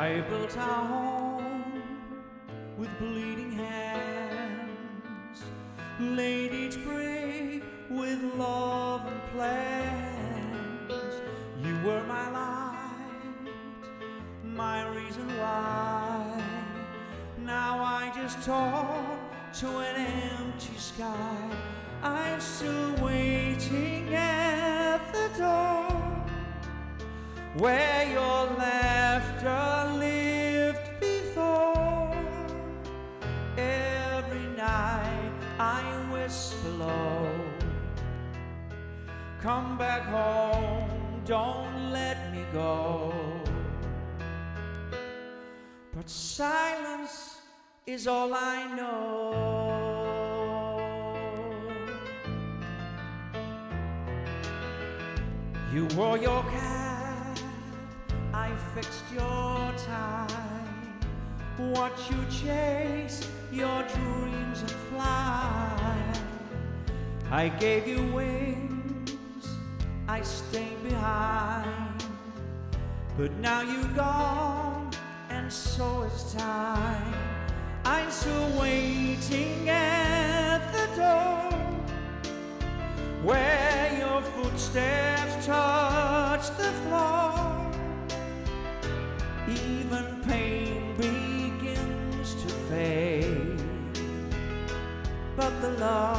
I built our home with bleeding hands, laid each brick with love and plans. You were my light, my reason why. Now I just talk to an empty sky. I'm still waiting at the door where your laughter lived before. Every night I whisper low, come back home, don't let me go. But silence is all I know. You wore your cap, I fixed your tie, watch you chase your dreams and fly. I gave you wings, I stayed behind, but now you're gone and so is time. I'm still waiting at the door where your footsteps touch the floor. Even pain begins to fade, but the love